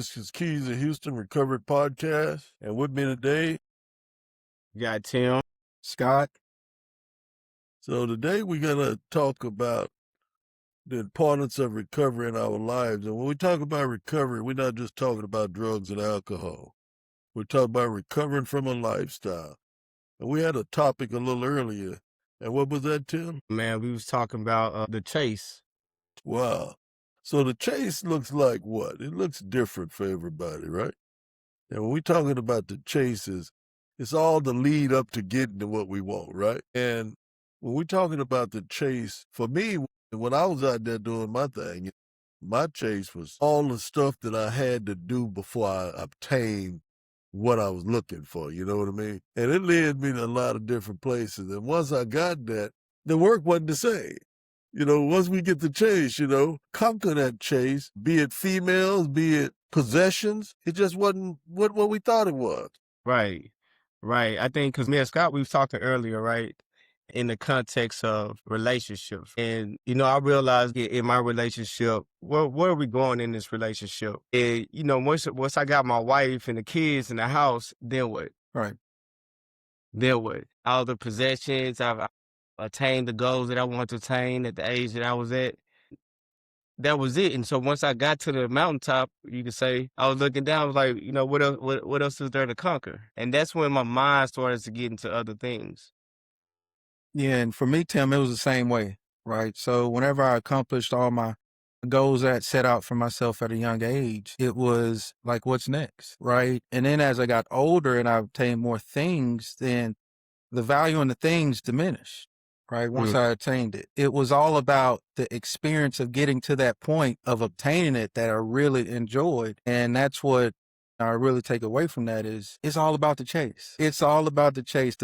This is Keys of Houston Recovered Podcast. And with me today, You got Tim. Scott. So today we're going to talk about the importance of recovery in our lives. And when we talk about recovery, we're not just talking about drugs and alcohol. We're talking about recovering from a lifestyle. And we had a topic a little earlier. And what was that, Tim? Man, we was talking about the chase. Wow. So the chase looks like what? It looks different for everybody, right? And when we're talking about the chases, it's all the lead up to getting to what we want, right? And when we're talking about the chase, for me, when I was out there doing my thing, my chase was all the stuff that I had to do before I obtained what I was looking for, you know what I mean? And it led me to a lot of different places. And once I got that, the work wasn't the same. You know, once we get the chase, conquer that chase, be it females, be it possessions, it just wasn't what we thought it was. Right. I think because me and Scott, we was talking earlier, right? In the context of relationships. And, I realized in my relationship, where are we going in this relationship? And, once I got my wife and the kids in the house, then what? Right. Then what? All the possessions, I've attained the goals that I wanted to attain at the age that I was at. That was it. And so once I got to the mountaintop, you could say, I was looking down, I was like, what else is there to conquer? And that's when my mind started to get into other things. Yeah, and for me, Tim, it was the same way, right? So whenever I accomplished all my goals that I set out for myself at a young age, it was like, what's next, right? And then as I got older and I obtained more things, then the value in the things diminished, right? Once I attained it, it was all about the experience of getting to that point of obtaining it that I really enjoyed. And that's what I really take away from that is it's all about the chase. It's all about the chase.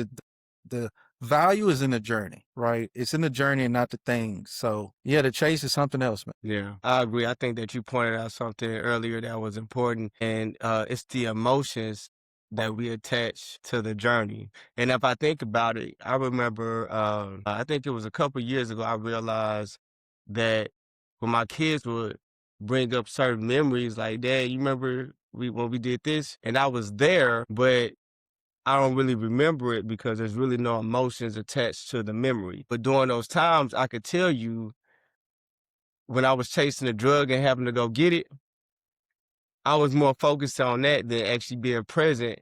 The value is in the journey, right? It's in the journey and not the things. So yeah, the chase is something else, man. Yeah, I agree. I think that you pointed out something earlier that was important, and it's the emotions that we attach to the journey. And if I think about it, I remember, I think it was a couple years ago, I realized that when my kids would bring up certain memories, like, Dad, you remember when we did this? And I was there, but I don't really remember it because there's really no emotions attached to the memory. But during those times, I could tell you when I was chasing a drug and having to go get it, I was more focused on that than actually being present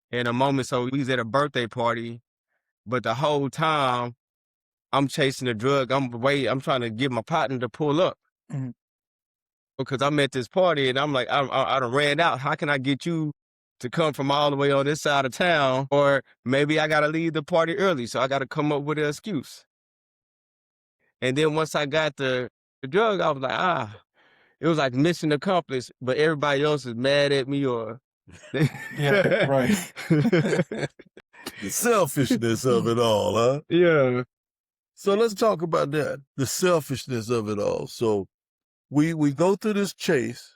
in a moment. So we was at a birthday party, but the whole time I'm chasing the drug. I'm trying to get my partner to pull up because I'm at this party and I'm like, I done ran out. How can I get you to come from all the way on this side of town? Or maybe I got to leave the party early, so I got to come up with an excuse. And then once I got the drug, I was like, it was like mission accomplished, but everybody else is mad at me or... Yeah, right. The selfishness of it all, huh? Yeah. So let's talk about that, the selfishness of it all. So we go through this chase,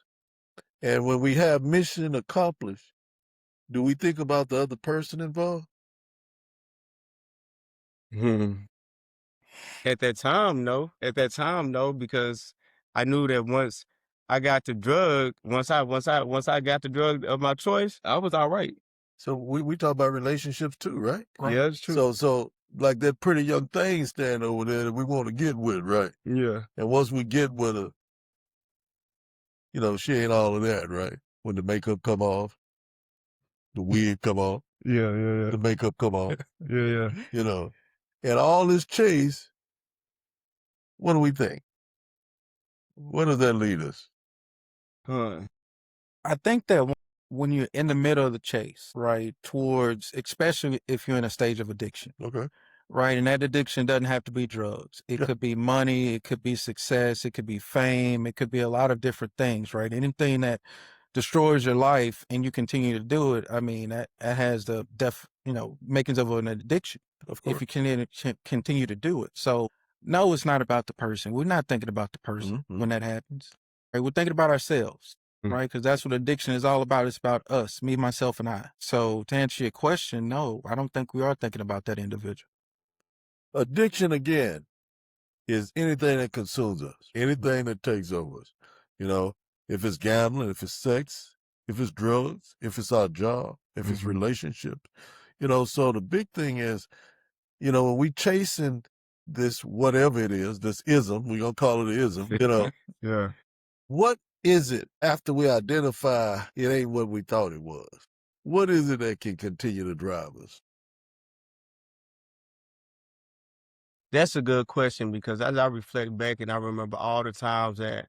and when we have mission accomplished, do we think about the other person involved? At that time, no. Because I knew that once I got the drug, once I got the drug of my choice, I was all right. So we talk about relationships too, right? Yeah, it's true. So like that pretty young thing standing over there that we want to get with, right? Yeah. And once we get with her, she ain't all of that, right? When the makeup come off, the wig come off, Yeah. the makeup come off, Yeah. and all this chase, what do we think? Where does that lead us? I think that when you're in the middle of the chase, right, towards, especially if you're in a stage of addiction, Okay. right, and that addiction doesn't have to be drugs. It could be money, it could be success, it could be fame, it could be a lot of different things, right? Anything that destroys your life and you continue to do it, I mean, that has the makings of an addiction. Of course. If you continue to do it. So no, it's not about the person. We're not thinking about the person when that happens. Right? We're thinking about ourselves, right? Because that's what addiction is all about. It's about us, me, myself, and I. So to answer your question, no, I don't think we are thinking about that individual. Addiction, again, is anything that consumes us, anything that takes over us. If it's gambling, if it's sex, if it's drugs, if it's our job, if it's relationships. So the big thing is, when we chasing this whatever it is, this ism, we're gonna call it an ism, Yeah. what is it after we identify it ain't what we thought it was? What is it that can continue to drive us? That's a good question because as I reflect back and I remember all the times that,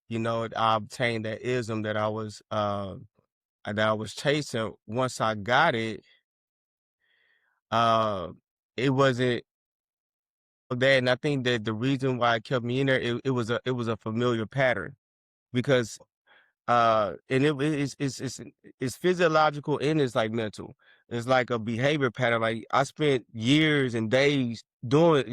I obtained that ism that I was chasing. Once I got it, uh, it wasn't that, and I think that the reason why it kept me in there, it was a familiar pattern because and it's physiological and it's like mental. It's like a behavior pattern. Like I spent years and days doing,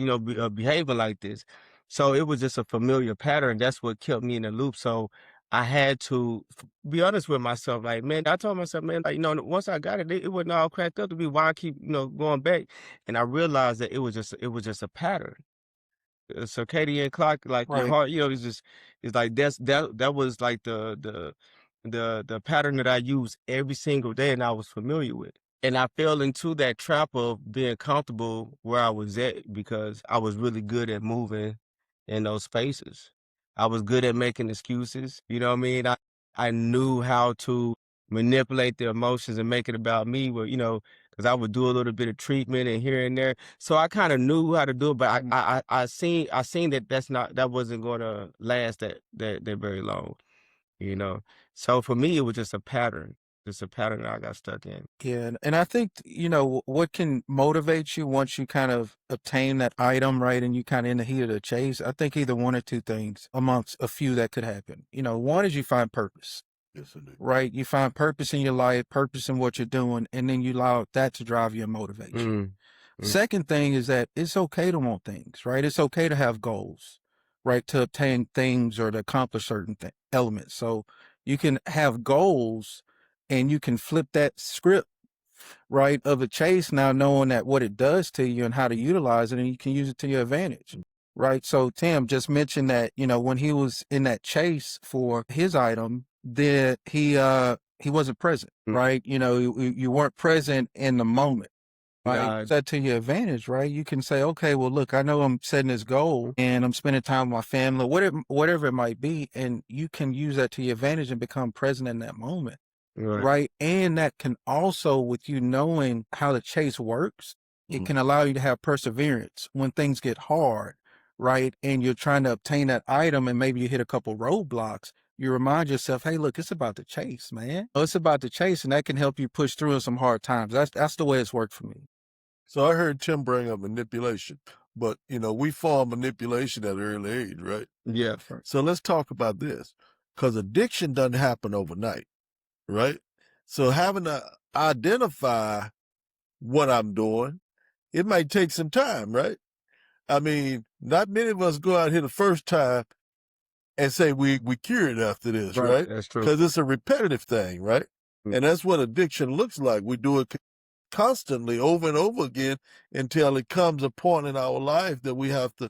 behaving like this. So it was just a familiar pattern. That's what kept me in the loop. So I had to be honest with myself. Like, man, I told myself, man, like, once I got it, it wasn't all cracked up to be why I keep, going back. And I realized that it was just a pattern. A circadian clock, like your Right. heart, it's like that was like the pattern that I use every single day and I was familiar with. And I fell into that trap of being comfortable where I was at because I was really good at moving in those spaces. I was good at making excuses. You know what I mean? I knew how to manipulate the emotions and make it about me where, because I would do a little bit of treatment and here and there. So I kind of knew how to do it, but I seen that wasn't gonna last that very long, you know. So for me it was just a pattern. Just a pattern that I got stuck in. Yeah, and I think, what can motivate you once you kind of obtain that item, right, and you kind of in the heat of the chase, I think either one or two things amongst a few that could happen. One is you find purpose, Yes, indeed. right? You find purpose in your life, purpose in what you're doing, and then you allow that to drive you and motivate you. Mm, mm, Second thing is that it's okay to want things, right? It's okay to have goals, right? To obtain things or to accomplish certain elements. So you can have goals and you can flip that script, right, of a chase now knowing that what it does to you and how to utilize it, and you can use it to your advantage. Right. So Tim just mentioned that, when he was in that chase for his item, that he wasn't present, mm. right? You weren't present in the moment. Right. Nah, Use that to your advantage, right? You can say, okay, well, look, I know I'm setting this goal and I'm spending time with my family, whatever it might be. And you can use that to your advantage and become present in that moment. right. Right. And that can also, with you knowing how the chase works, it can allow you to have perseverance when things get hard. Right. And you're trying to obtain that item and maybe you hit a couple roadblocks. You remind yourself, hey, look, it's about the chase, man. It's about the chase, and that can help you push through in some hard times. That's the way it's worked for me. So I heard Tim bring up manipulation, but we form manipulation at an early age, right? Yeah. So let's talk about this, because addiction doesn't happen overnight, right? So having to identify what I'm doing, it might take some time, right? I mean, not many of us go out here the first time and say we cured after this, right? That's true. Because it's a repetitive thing, right? Mm. And that's what addiction looks like. We do it constantly over and over again until it comes a point in our life that we have to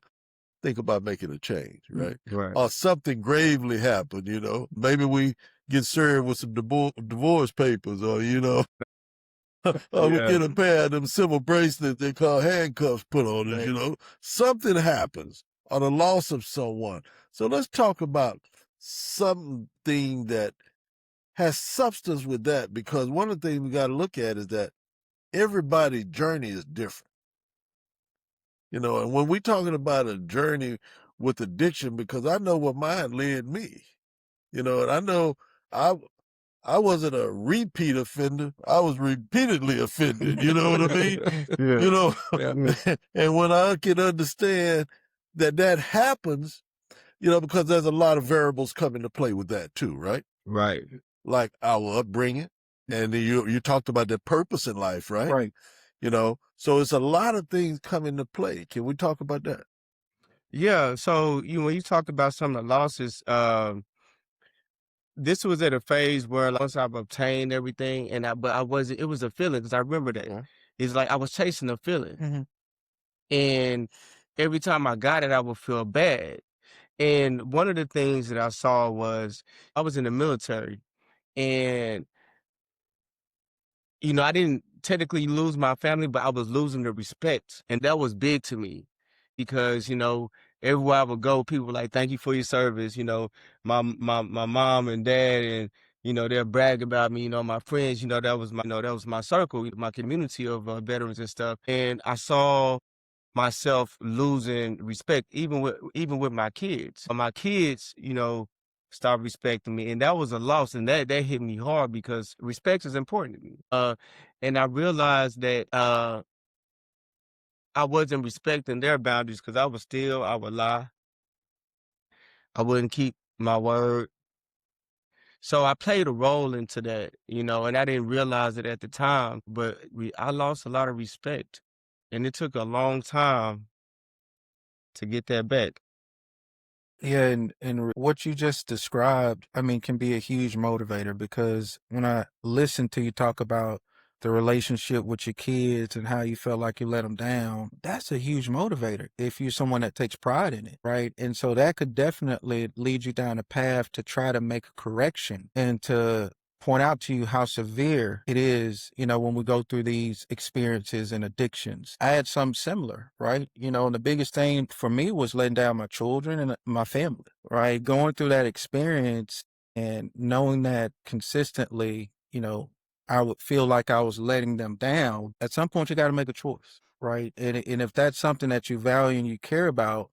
think about making a change, right? Right. Or something gravely happened, maybe we get served with some divorce papers, or, or we Yeah. get a pair of them civil bracelets they call handcuffs put on us, Right. something happens, or the loss of someone. So let's talk about something that has substance with that, because one of the things we got to look at is that everybody's journey is different. And when we're talking about a journey with addiction, because I know what mine led me, and I know I I wasn't a repeat offender. I was repeatedly offended. You know what I mean? Yeah. You know, Yeah. and when I can understand that happens, because there's a lot of variables come into play with that too, right? Right. Like our upbringing, and then you talked about the purpose in life, right? Right. So it's a lot of things come into play. Can we talk about that? Yeah. So when you talked about some of the losses, this was at a phase where like, once I've obtained everything, but I wasn't. It was a feeling because I remember that. Yeah. It's like I was chasing a feeling, Mhm. and every time I got it, I would feel bad. And one of the things that I saw was I was in the military, And, you know, I didn't technically lose my family, but I was losing the respect. And that was big to me because, you know, everywhere I would go, people were like, thank you for your service. You know, my mom and dad, and, you know, they'll brag about me, you know, my friends, you know, that was my circle, my community of veterans and stuff. And I saw myself losing respect, even with my kids. My kids, you know, stopped respecting me, and that was a loss, and that hit me hard because respect is important to me. And I realized that I wasn't respecting their boundaries because I would lie, I wouldn't keep my word. So I played a role into that, you know, and I didn't realize it at the time, but I lost a lot of respect, and it took a long time to get that back. Yeah, and what you just described, I mean, can be a huge motivator because when I listen to you talk about the relationship with your kids and how you felt like you let them down, that's a huge motivator if you're someone that takes pride in it, right? And so that could definitely lead you down a path to try to make a correction and to point out to you how severe it is, you know, when we go through these experiences and addictions. I had something similar, right? You know, and the biggest thing for me was letting down my children and my family, right? Going through that experience and knowing that consistently, you know, I would feel like I was letting them down. At some point, you got to make a choice, right? And if that's something that you value and you care about,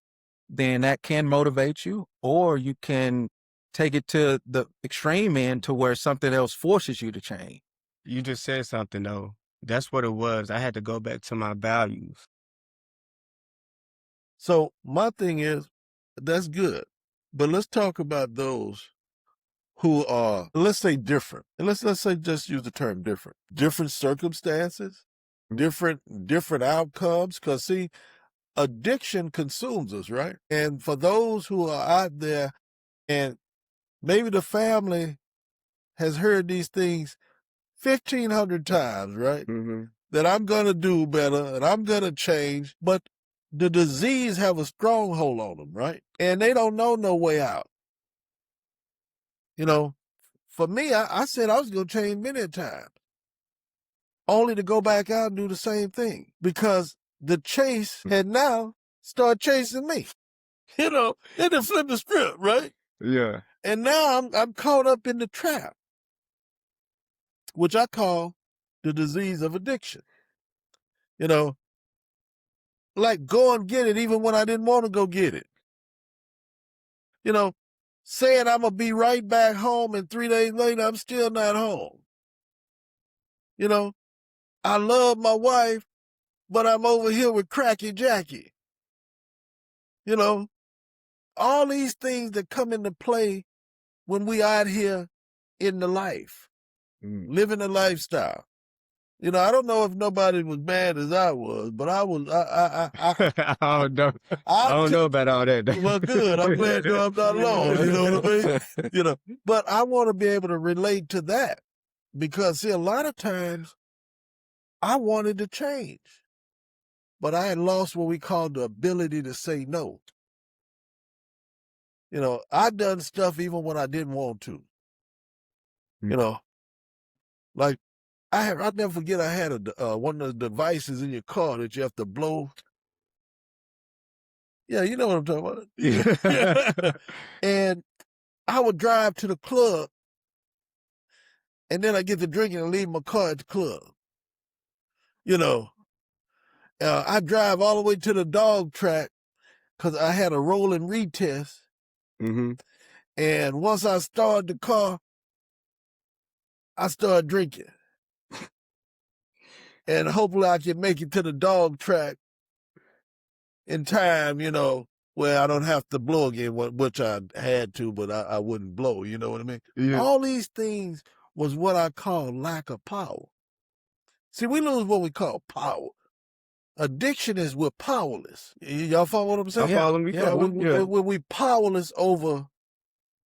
then that can motivate you, or you can take it to the extreme end to where something else forces you to change. You just said something though. That's what it was. I had to go back to my values. So my thing is, that's good. But let's talk about those who are, let's say, different. And let's say, just use the term different. Different circumstances, different outcomes. Because see, addiction consumes us, right? And for those who are out there, and maybe the family has heard these things 1,500 times, right? Mm-hmm. That I'm going to do better and I'm going to change. But the disease have a stronghold on them, right? And they don't know no way out. You know, for me, I said I was going to change many a time, only to go back out and do the same thing because the chase had now started chasing me. You know, it done flipped the script, right? Yeah. And now I'm caught up in the trap, which I call the disease of addiction. You know, like go and get it even when I didn't want to go get it. You know, saying I'm going to be right back home and 3 days later, I'm still not home. You know, I love my wife, but I'm over here with Cracky Jackie. You know, all these things that come into play when we out here in the life, living the lifestyle. You know, I don't know if nobody was bad as I was, but I was, I don't know. I don't know about all that. well, good. I'm glad you know I'm not alone. You know what I mean? You know, but I want to be able to relate to that because see, a lot of times I wanted to change, but I had lost what we call the ability to say no. You know, I done stuff even when I didn't want to. You know, like I'll never forget. I had one of the devices in your car that you have to blow. Yeah, you know what I'm talking about. Yeah. And I would drive to the club, and then I get to drinking and leave my car at the club. You know, I drive all the way to the dog track because I had a rolling retest. Mm-hmm. And once I started the car, I started drinking. And hopefully I can make it to the dog track in time, you know, where I don't have to blow again, which I had to, but I wouldn't blow, you know what I mean? Yeah. All these things was what I call lack of power. See, we lose what we call power. Addiction is we're powerless. Y'all follow what I'm saying? I follow me. Yeah, We powerless over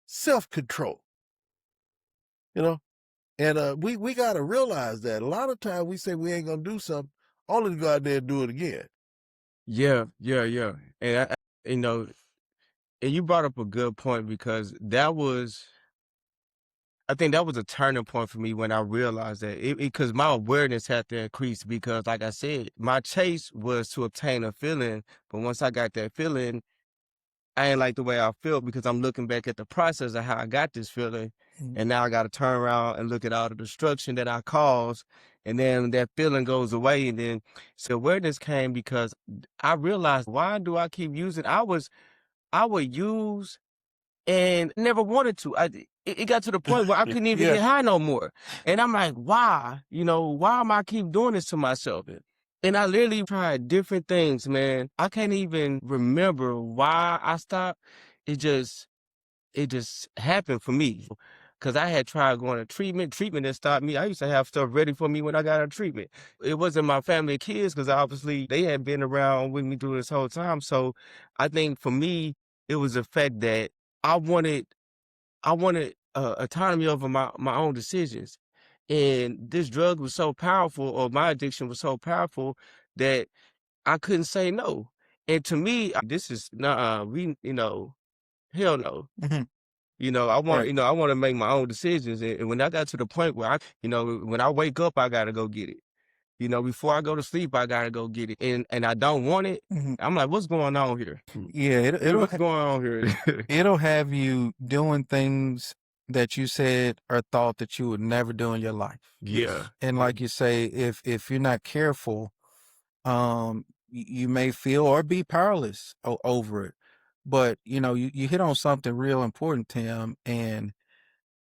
self-control, you know? And we got to realize that a lot of times we say we ain't going to do something, only to go out there and do it again. Yeah. And you know, and you brought up a good point because that was I think that was a turning point for me when I realized that because my awareness had to increase because, like I said, my chase was to obtain a feeling, but once I got that feeling, I ain't like the way I felt because I'm looking back at the process of how I got this feeling, and now I got to turn around and look at all the destruction that I caused, and then that feeling goes away, and then so awareness came because I realized why do I keep using? I would use and never wanted to. It got to the point where I couldn't even Yeah. get high no more. And I'm like, why? You know, why am I keep doing this to myself? And I literally tried different things, man. I can't even remember why I stopped. It just happened for me. Cause I had tried going to treatment. Treatment that stopped me. I used to have stuff ready for me when I got out of treatment. It wasn't my family of kids because obviously they had been around with me through this whole time. So I think for me, it was the fact that I wanted autonomy over my own decisions. And this drug was so powerful, or my addiction was so powerful that I couldn't say no. And to me, this is not hell no. Mhm. I want, Right. I want to make my own decisions. And when I got to the point where when I wake up, I gotta go get it. Before I go to sleep, I gotta go get it. And I don't want it. Mhm. I'm like, what's going on here? Yeah, What's going on here? it'll have you doing things that you said or thought that you would never do in your life. Yeah. And like you say, if you're not careful, you may feel or be powerless over it. But you hit on something real important, Tim. And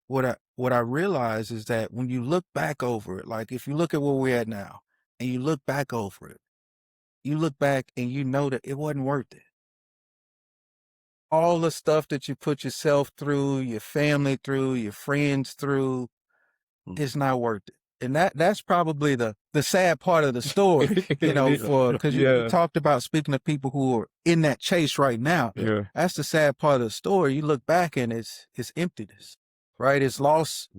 what I realize is that when you look back over it, like if you look at where we're at now and you look back over it, you look back and you know that it wasn't worth it. All the stuff that you put yourself through, your family through, your friends through, it's not worth it. And that's probably the sad part of the story, because you Yeah. talked about speaking to people who are in that chase right now. Yeah. That's the sad part of the story. You look back and it's emptiness, right? It's lost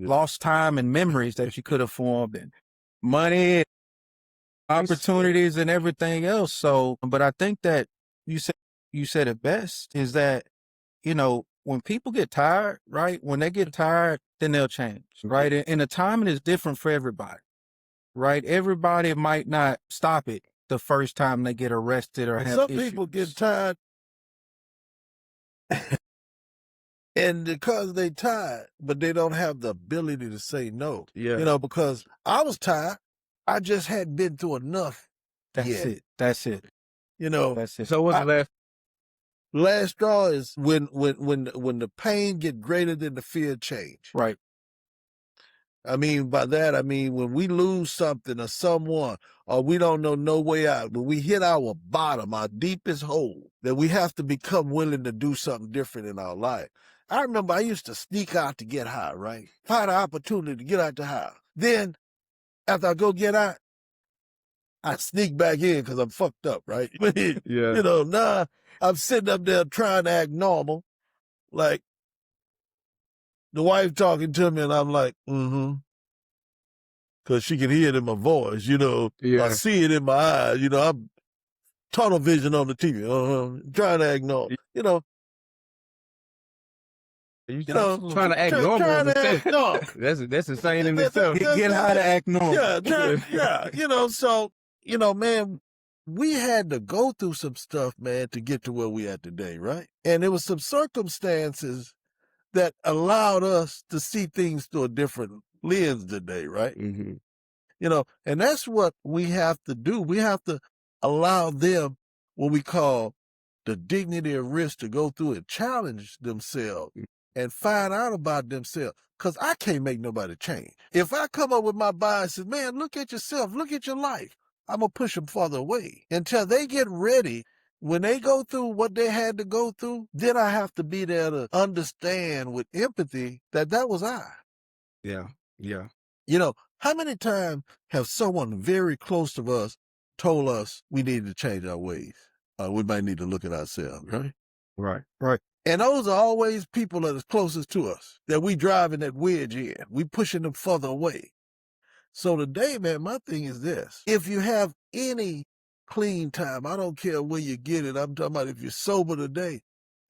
time and memories that you could have formed, and money, opportunities, and everything else. So, but I think that you said it best is that when people get tired, right? When they get tired, then they'll change, right? And the timing is different for everybody, right? Everybody might not stop it the first time they get arrested or have Some issues. people get tired, and because they tired, but they don't have the ability to say no. Yeah. Because I was tired, I just hadn't been through enough That's yet. it. That's it. That's it. So what's the last straw is when the pain get greater than the fear change. Right. I mean, by that, I mean, when we lose something or someone, or we don't know no way out, when we hit our bottom, our deepest hole, then we have to become willing to do something different in our life. I remember I used to sneak out to get high, right? Find an opportunity to get out to high. Then, after I go get out, I sneak back in because I'm fucked up, right? Yeah. Now I'm sitting up there trying to act normal, like the wife talking to me, and I'm like, because she can hear it in my voice, I Yeah. see it in my eyes, I'm tunnel vision on the TV, trying to act normal, Trying to act normal. Trying to act normal. That's insane in itself. Get how to act normal. So, man, we had to go through some stuff, man, to get to where we at today, right? And there was some circumstances that allowed us to see things through a different lens today, right? Mm-hmm. And that's what we have to do. We have to allow them what we call the dignity of risk to go through and challenge themselves and find out about themselves. Because I can't make nobody change. If I come up with my biases, man, look at yourself, look at your life, I'm going to push them farther away until they get ready. When they go through what they had to go through, then I have to be there to understand with empathy that was I. Yeah. Yeah. How many times have someone very close to us told us we need to change our ways? We might need to look at ourselves, right? Right. And those are always people that are closest to us, that we driving that wedge in. We pushing them further away. So today, man, my thing is this. If you have any clean time, I don't care where you get it. I'm talking about if you're sober today,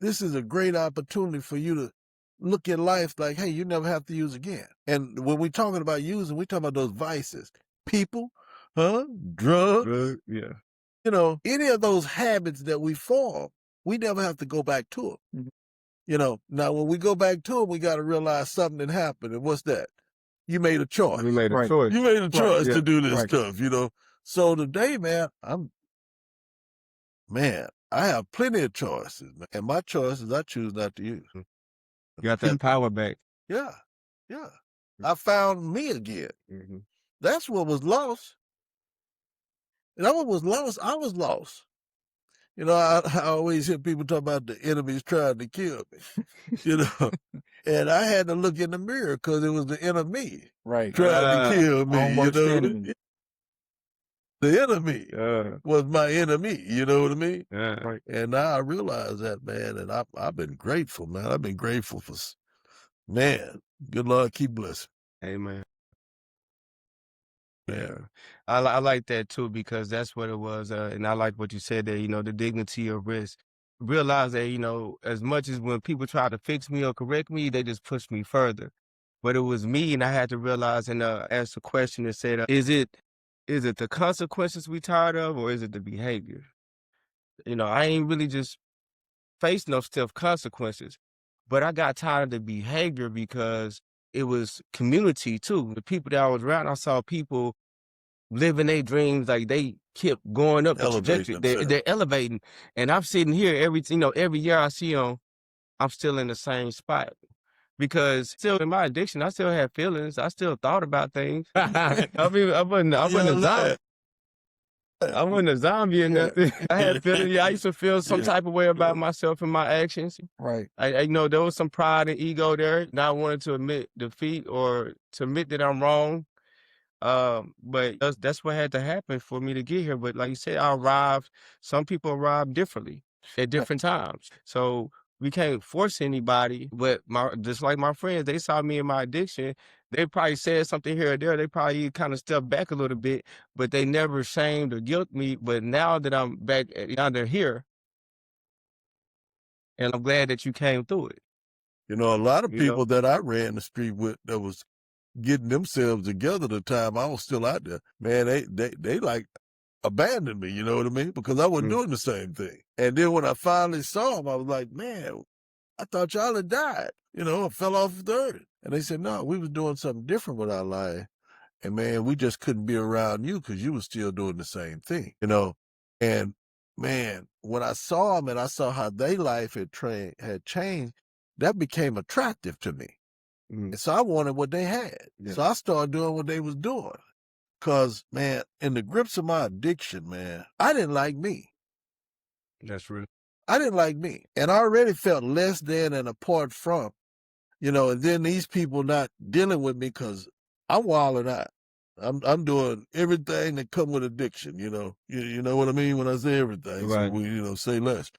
this is a great opportunity for you to look at life like, hey, you never have to use again. And when we're talking about using, we're talking about those vices, people, drugs, Yeah. you know, any of those habits that we form, we never have to go back to them. You know, now when we go back to them, we got to realize something that happened. And what's that? You made a choice. We made a Right. choice. You made a choice Yeah. to do this Right. stuff, you know. So today, man, I have plenty of choices, man. And my choices I choose not to use. You got that power back. Yeah. Yeah. I found me again. Mhm. That's what was lost. And that what was lost, I was lost. You know, I always hear people talk about the enemies trying to kill me, you know. And I had to look in the mirror because it was the enemy Right. trying to kill me, Own you worst know. enemy. The enemy was my enemy, you know what I mean? Right. And now I realize that, man, and I've been grateful, man. I've been grateful for, man, good Lord, keep blessing. Amen. Yeah. Yeah. I like that too because that's what it was. And I like what you said there, you know, the dignity of risk. Realize that, you know, as much as when people try to fix me or correct me, they just push me further. But it was me, and I had to realize and ask the question and said, is it the consequences we tired of, or is it the behavior? You know, I ain't really just faced no stiff consequences, but I got tired of the behavior because it was community too. The people that I was around, I saw people living their dreams, like they kept going up the trajectory. Elevating They're, themselves. they're elevating, and I'm sitting here every year I see them, I'm still in the same spot because still in my addiction, I still had feelings. I still thought about things. I mean, I wasn't a zombie. I wasn't a zombie or nothing. I had feelings. Yeah, I used to feel some type of way about myself and my actions. Right. I know there was some pride and ego there, not wanting to admit defeat or to admit that I'm wrong. But that's what had to happen for me to get here. But like you said, I arrived. Some people arrive differently at different times, so we can't force anybody. But just like my friends, they saw me in my addiction. They probably said something here or there. They probably kind of stepped back a little bit, but they never shamed or guilt me. But now that I'm back under here, and I'm glad that you came through it. You know, a lot of You know? people that I ran the street with that was getting themselves together the time I was still out there, man, they like abandoned me, you know what I mean? Because I wasn't doing the same thing. And then when I finally saw them, I was like, man, I thought y'all had died. You know, I fell off the earth. And they said, no, we was doing something different with our life. And man, we just couldn't be around you because you was still doing the same thing, you know? And man, when I saw them and I saw how their life had changed, that became attractive to me. And so I wanted what they had. Yeah. So I started doing what they was doing. Cause man, in the grips of my addiction, man, I didn't like me. That's real. I didn't like me. And I already felt less than and apart from, you know, and then these people not dealing with me because I'm wilding out. I'm doing everything that come with addiction, you know. You know what I mean when I say everything. Right. So we, you know, say less.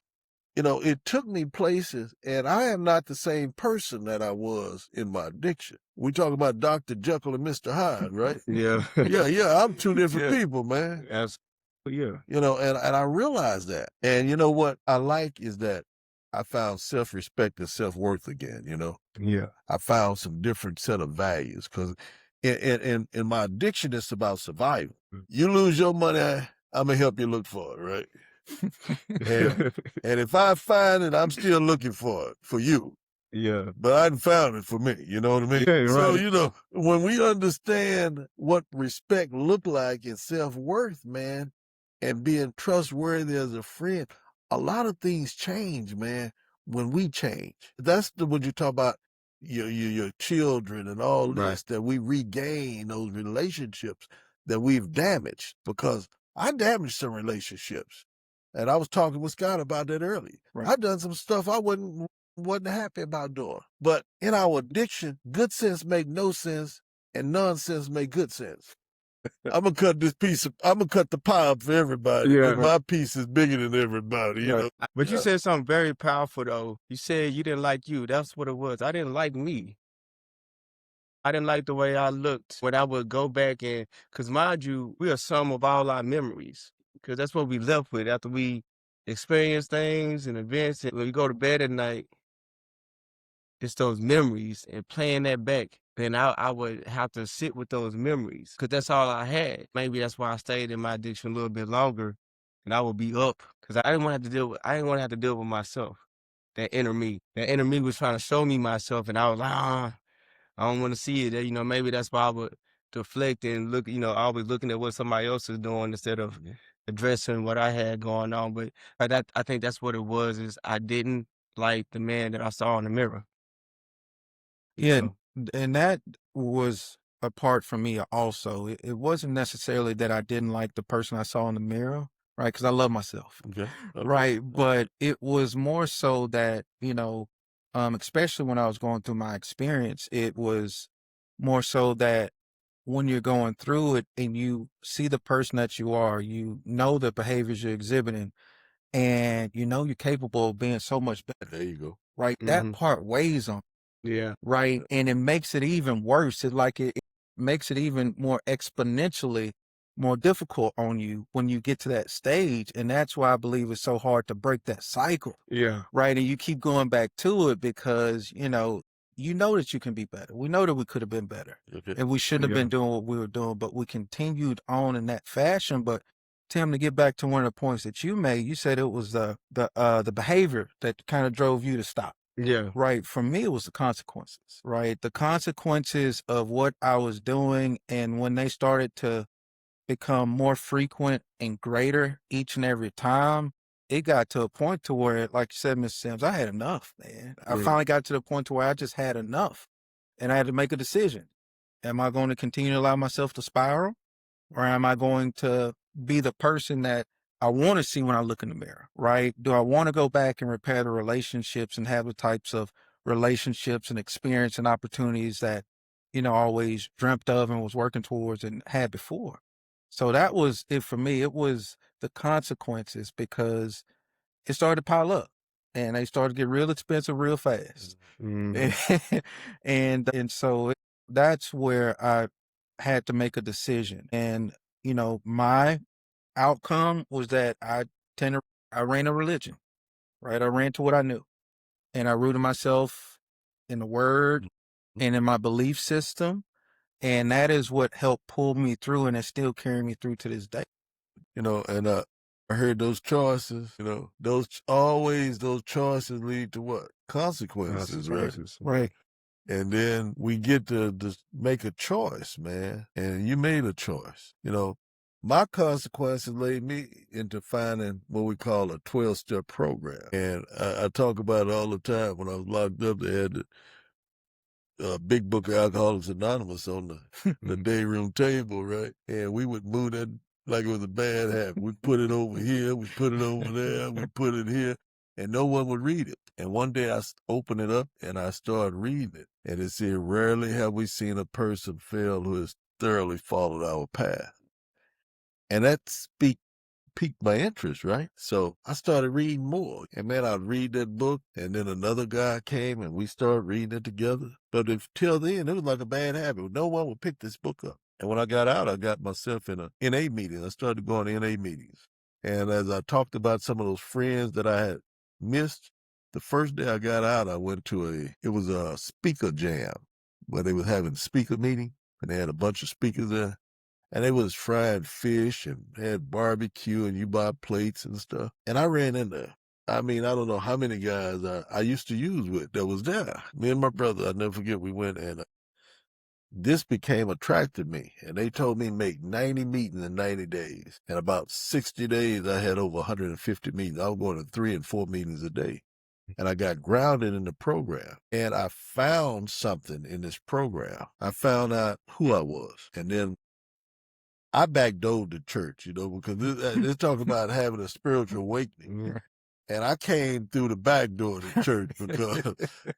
You know, it took me places, and I am not the same person that I was in my addiction. We talk about Dr. Jekyll and Mr. Hyde, right? Yeah. Yeah, I'm two different Yeah. people, man. Yeah. You know, and I realized that. And you know what I like is that I found self-respect and self-worth again, you know. Yeah. I found some different set of values because in my addiction, it's about survival. You lose your money, I'm going to help you look for it, right? And if I find it, I'm still looking for it for you. Yeah. But I hadn't found it for me. You know what I mean? Yeah, So, right. you know, when we understand what respect look like and self-worth, man, and being trustworthy as a friend, a lot of things change, man, when we change. That's when you talk about your children and all Right. this, that we regain those relationships that we've damaged, because I damaged some relationships. And I was talking with Scott about that earlier. Right. I done some stuff I wasn't happy about doing. But in our addiction, good sense make no sense and nonsense make good sense. I'm gonna cut the pie up for everybody. Yeah. But my piece is bigger than everybody, you know. But you Yeah. said something very powerful though. You said you didn't like you. That's what it was. I didn't like me. I didn't like the way I looked when I would go back and, because mind you, we are sum of all our memories. Because that's what we left with after we experience things and events. And when we go to bed at night, it's those memories and playing that back. Then I would have to sit with those memories because that's all I had. Maybe that's why I stayed in my addiction a little bit longer, and I would be up because I didn't want to have to deal with. I didn't want to have to deal with myself. That inner me. That inner me was trying to show me myself, and I was like, I don't want to see it. You know, maybe that's why I would deflect and look. You know, always looking at what somebody else is doing instead of addressing what I had going on. But that I think that's what it was. Is I didn't like the man that I saw in the mirror. Yeah, So and that was a part for me also. It wasn't necessarily that I didn't like the person I saw in the mirror, right? Because I love myself, Okay. Okay. right? But it was more so that, especially when I was going through my experience, it was more so that when you're going through it and you see the person that you are, you know the behaviors you're exhibiting, and you know you're capable of being so much better, There you go. right? That part weighs on. yeah, Right, and it makes it even worse. It makes it even more exponentially more difficult on you when you get to that stage, and that's why I believe it's so hard to break that cycle, yeah, right? And you keep going back to it because, you know that you can be better. We know that we could have been better, Okay. and we shouldn't have yeah, been doing what we were doing, but we continued on in that fashion. But Tim, to get back to one of the points that you made, you said it was the behavior that kind of drove you to stop. yeah, Right. For me, it was the consequences, right? The consequences of what I was doing. And when they started to become more frequent and greater each and every time, it got to a point to where, like you said, Miss Sims, I had enough, man. I yeah, finally got to the point to where I just had enough and I had to make a decision. Am I going to continue to allow myself to spiral? Or am I going to be the person that I want to see when I look in the mirror, right? Do I want to go back and repair the relationships and have the types of relationships and experience and opportunities that, I always dreamt of and was working towards and had before? So that was it for me. It was the consequences because it started to pile up and they started to get real expensive real fast. mhm, And and so that's where I had to make a decision. And, my outcome was that I ran a religion, right? I ran to what I knew and I rooted myself in the word and in my belief system. And that is what helped pull me through and it's still carrying me through to this day. And I heard those choices, always those choices lead to what? Consequences, right? consequences. Right. And then we get to just make a choice, man. And you made a choice. My consequences laid me into finding what we call a 12-step program. And I talk about it all the time. When I was locked up, they had big book of Alcoholics Anonymous on the day room table, right? And we would move that like it was a bad habit. We put it over here, we put it over there, we put it here, and no one would read it. And one day I opened it up and I started reading it. And it said, rarely have we seen a person fail who has thoroughly followed our path. And that piqued my interest, right? So I started reading more. And man, I'd read that book, and then another guy came and we started reading it together. But till then, it was like a bad habit. No one would pick this book up. And when I got out, I got myself in a NA meeting. I started going to NA meetings. And as I talked about some of those friends that I had missed, the first day I got out, I went to it was a speaker jam where they was having speaker meeting and they had a bunch of speakers there. And they was frying fish and had barbecue and you buy plates and stuff. And I ran in there. I mean, I don't know how many guys I used to use with that was there. Me and my brother, I'll never forget, we went and this became attractive to me. And they told me make 90 meetings in 90 days. And about 60 days, I had over 150 meetings. I was going to 3 and 4 meetings a day. And I got grounded in the program. And I found something in this program. I found out who I was. And then I backdoored the church, because it's talking about having a spiritual awakening. And I came through the back door of the church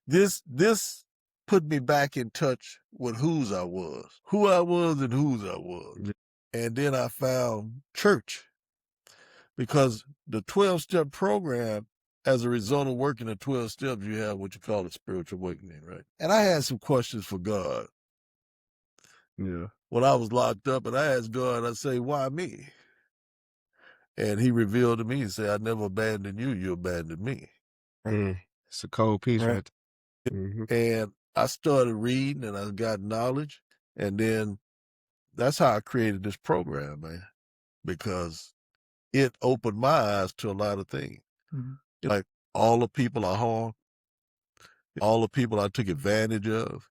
because this put me back in touch with who I was and whose I was. And then I found church because the 12-step program, as a result of working the 12 steps, you have what you call a spiritual awakening, right? And I had some questions for God. Yeah. When I was locked up, and I asked God, I say, why me? And he revealed to me and said, I never abandoned you, you abandoned me. It's a cold piece Right. right And I started reading and I got knowledge. And then that's how I created this program, man, because it opened my eyes to a lot of things. Like all the people I harmed, all the people I took advantage of.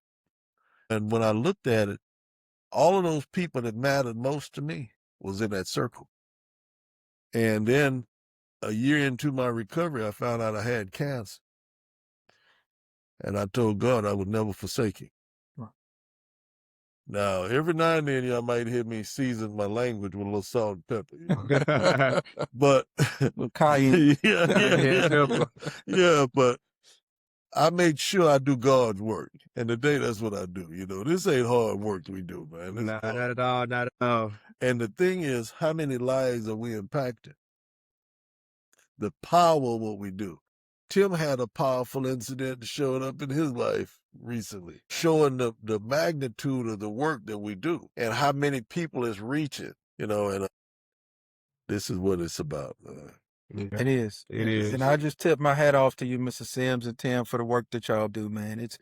And when I looked at it, all of those people that mattered most to me was in that circle. And then a year into my recovery, I found out I had cancer. And I told God I would never forsake him. Right. Now, every now and then, y'all might hear me season my language with a little salt and pepper. You know? But Cayenne. yeah, but I made sure I do God's work. And today, that's what I do. You know, this ain't hard work we do, man. Nah, not at all, not at all. And the thing is, how many lives are we impacting? The power of what we do. Tim had a powerful incident that showed up in his life recently, showing the magnitude of the work that we do and how many people it's reaching, you know, and this is what it's about. It is. It is. And I just tip my hat off to you, Mr. Sims and Tim, for the work that y'all do, man. It's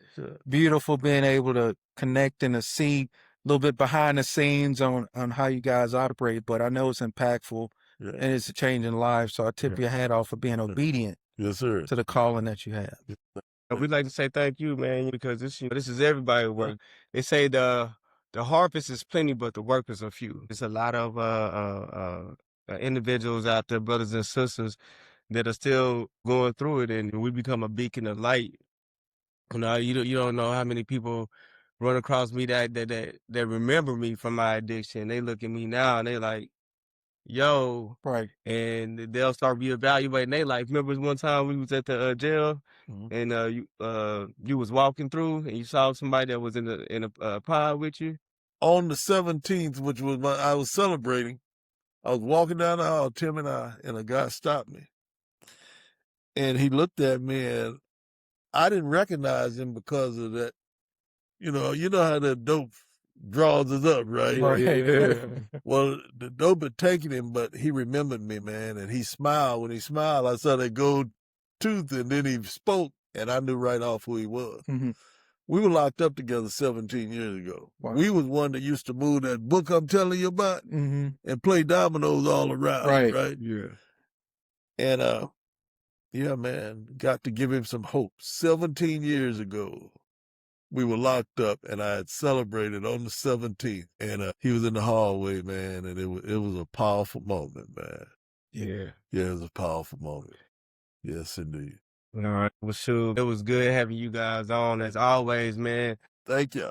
beautiful being able to connect and to see a little bit behind the scenes on how you guys operate, but I know it's impactful and it's changing lives. So I tip your hat off for being obedient Yes, sir. to the calling that you have. We'd like to say thank you, man, because this is everybody's work. They say the harvest is plenty, but the workers are few. There's a lot of individuals out there, brothers and sisters, that are still going through it, and we become a beacon of light. You know, you don't know how many people run across me that remember me from my addiction. They look at me now and they like, yo, Right. and they'll start reevaluating their life. Remember one time we was at the jail, and you was walking through and you saw somebody that was in a pod with you. On the 17th, which was I was celebrating, I was walking down the hall, Tim and a guy stopped me. And he looked at me and I didn't recognize him because of that. You know how that dope draws us up, right? Yeah. Well, the dope had taken him, but he remembered me, man, and he smiled. When he smiled, I saw that gold tooth, and then he spoke, and I knew right off who he was. We were locked up together 17 years ago. Wow. We was one that used to move that book I'm telling you about and play dominoes all around, right? Yeah. And yeah, man, got to give him some hope. 17 years ago, we were locked up, and I had celebrated on the 17th, and he was in the hallway, man, and it was a powerful moment, man. Yeah. Yeah, it was a powerful moment. Yes, indeed. All right. Well, sure. It was good having you guys on as always, man. Thank you.